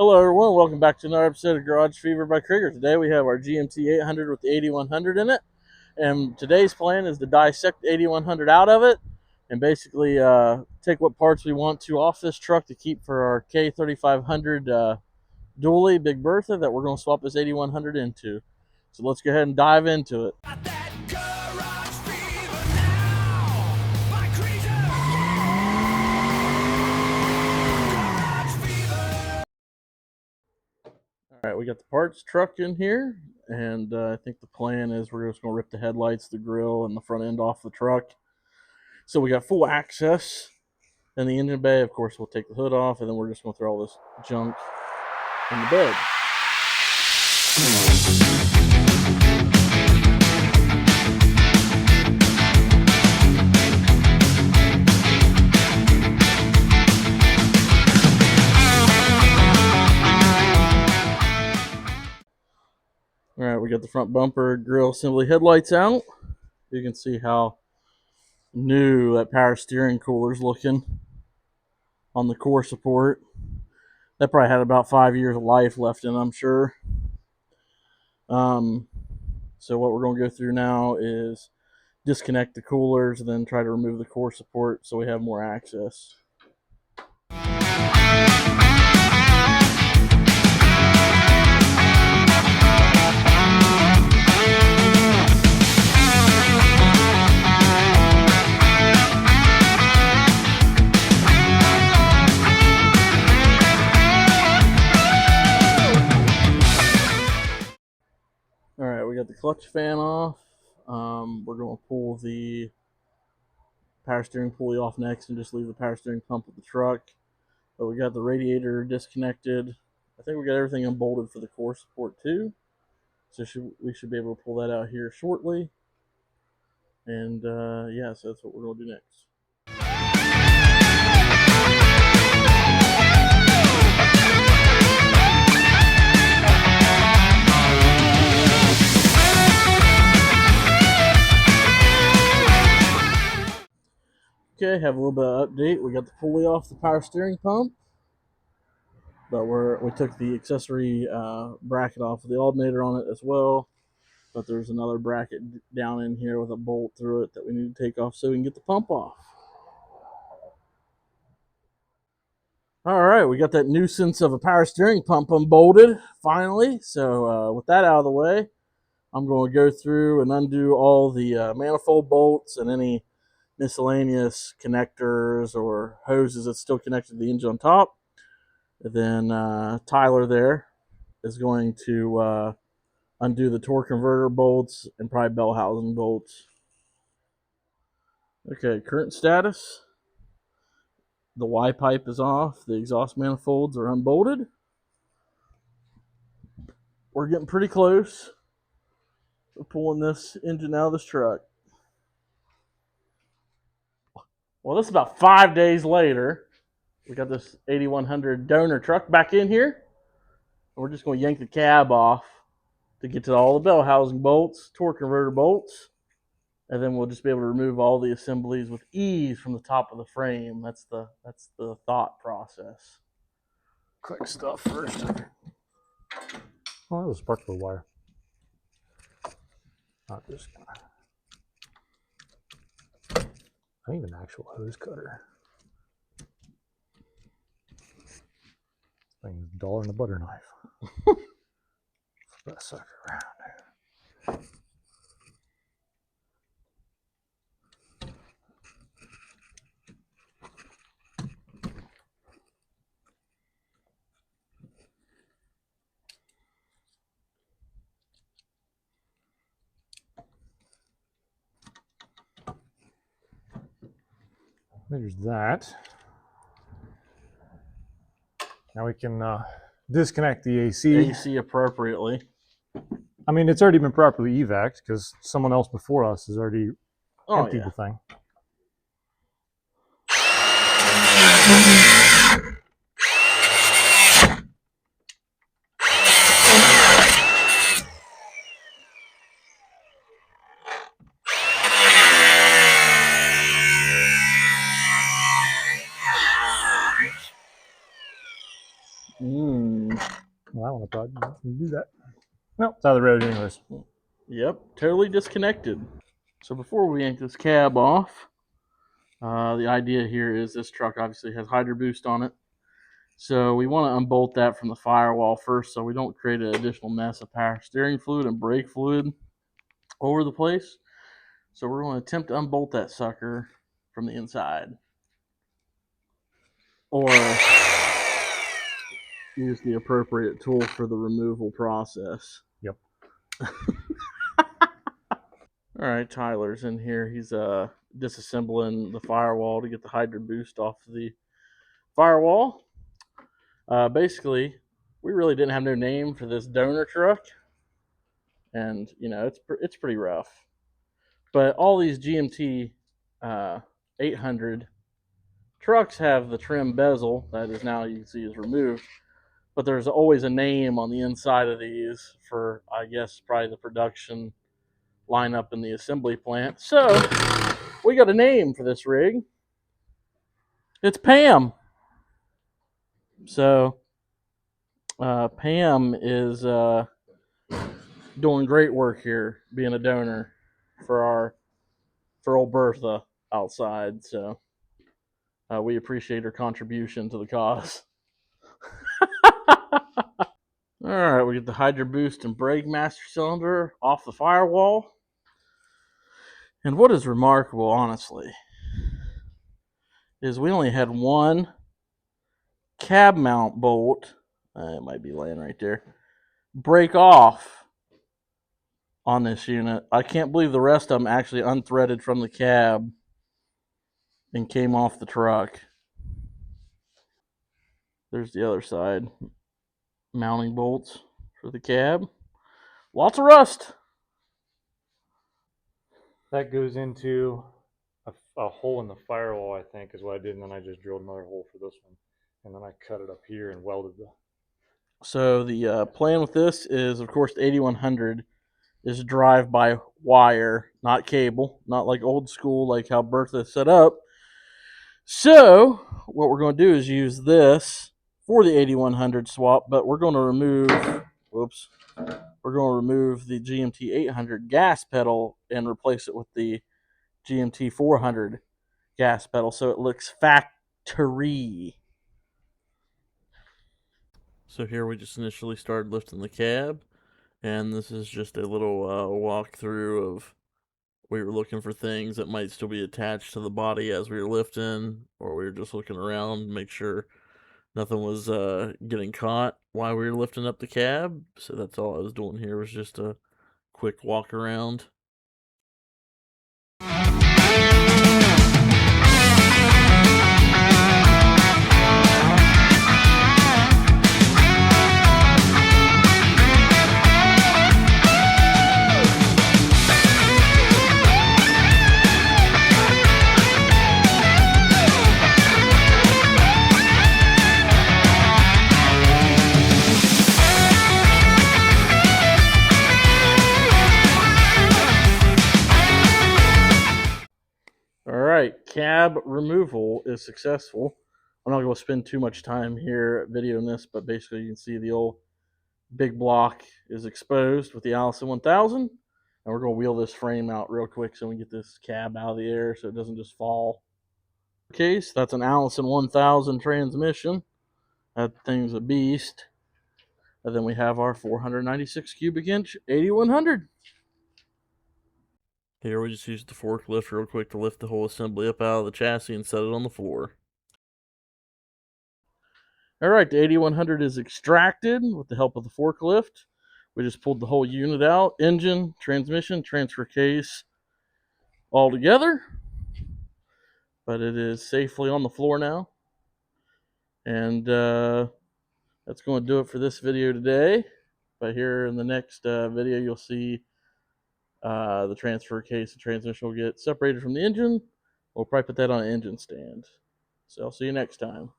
Hello everyone, welcome back to another episode of Garage Fever by Krieger. Today we have our GMT 800 with the 8100 in it, and today's plan is to dissect the 8100 out of it and basically take what parts we want to off this truck to keep for our K3500 dually Big Bertha that we're going to swap this 8100 into. So let's go ahead and dive into it. All right, we got the parts truck in here, and I think the plan is we're just going to rip the headlights, the grill, and the front end off the truck. So we got full access in the engine bay. Of course, we'll take the hood off, and then we're just going to throw all this junk in the bed. All right, we got the front bumper, grill assembly, headlights out. You can see how new that power steering cooler's looking on the core support. That probably had about 5 years of life left in it, I'm sure. So what we're going to go through now is disconnect the coolers and then try to remove the core support so we have more access. All right, we got the clutch fan off. We're going to pull the power steering pulley off next and just leave the power steering pump with the truck. But we got the radiator disconnected. I think we got everything unbolted for the core support too. So we should be able to pull that out here shortly. And yeah, so that's what we're going to do next. Okay, have a little bit of update. We got the pulley off the power steering pump, but we took the accessory bracket off of the alternator on it as well. But there's another bracket down in here with a bolt through it that we need to take off so we can get the pump off. All right, we got that nuisance of a power steering pump unbolted finally. So with that out of the way, I'm going to go through and undo all the manifold bolts and any miscellaneous connectors or hoses that's still connected to the engine on top. And then Tyler there is going to undo the torque converter bolts and probably bell housing bolts. Okay, current status. The Y pipe is off. The exhaust manifolds are unbolted. We're getting pretty close. We're pulling this engine out of this truck. Well, this is about 5 days later. We got this 8100 donor truck back in here. We're just going to yank the cab off to get to all the bell housing bolts, torque converter bolts, and then we'll just be able to remove all the assemblies with ease from the top of the frame. That's the thought process. Quick stuff first. Oh, that was sparkler wire. Not this guy. I need an actual hose cutter. This thing's duller than a butter knife. Flip that sucker around. There's that. Now we can disconnect the AC. AC appropriately. I mean, it's already been properly evac'd because someone else before us has already emptied the thing. Well, I want to probably do that. No, it's out of the road anyways. Yep, totally disconnected. So before we yank this cab off, the idea here is this truck obviously has Hydro Boost on it. So we want to unbolt that from the firewall first so we don't create an additional mess of power steering fluid and brake fluid over the place. So we're going to attempt to unbolt that sucker from the inside. Or use the appropriate tool for the removal process. Yep. All right, Tyler's in here. He's disassembling the firewall to get the Hydro Boost off the firewall. Basically, we really didn't have no name for this donor truck, and it's pretty rough. But all these GMT 800 trucks have the trim bezel that is now, you can see, is removed. But there's always a name on the inside of these for, I guess, probably the production lineup in the assembly plant. So we got a name for this rig. It's Pam. So Pam is doing great work here, being a donor for old Bertha outside. So we appreciate her contribution to the cause. All right, we get the Hydro Boost and brake master cylinder off the firewall. And what is remarkable, honestly, is we only had one cab mount bolt, it might be laying right there, break off on this unit. I can't believe the rest of them actually unthreaded from the cab and came off the truck. There's the other side. Mounting bolts for the cab. Lots of rust. That goes into a hole in the firewall, I think, is what I did, and then I just drilled another hole for this one, and then I cut it up here and welded the. So the plan with this is, of course, the 8100 is drive by wire, not cable, not like old school, like how Bertha set up. So what we're going to do is use this for the 8100 swap, but we're going to remove, we're going to remove the GMT 800 gas pedal and replace it with the GMT 400 gas pedal so it looks factory. So here we just initially started lifting the cab, and this is just a little walkthrough of, we were looking for things that might still be attached to the body as we were lifting, or we were just looking around to make sure nothing was getting caught while we were lifting up the cab. So that's all I was doing here, was just a quick walk around. All right, cab removal is successful. I'm not going to spend too much time here videoing this, but basically you can see the old big block is exposed with the Allison 1000. And we're going to wheel this frame out real quick so we get this cab out of the air so it doesn't just fall. Case, that's an Allison 1000 transmission. That thing's a beast. And then we have our 496 cubic inch 8100. Here we just used the forklift real quick to lift the whole assembly up out of the chassis and set it on the floor. All right, the 8100 is extracted with the help of the forklift. We just pulled the whole unit out, engine, transmission, transfer case, all together. But it is safely on the floor now. And that's going to do it for this video today. But here in the next video, you'll see the transfer case and transmission will get separated from the engine. We'll probably put that on an engine stand. So I'll see you next time.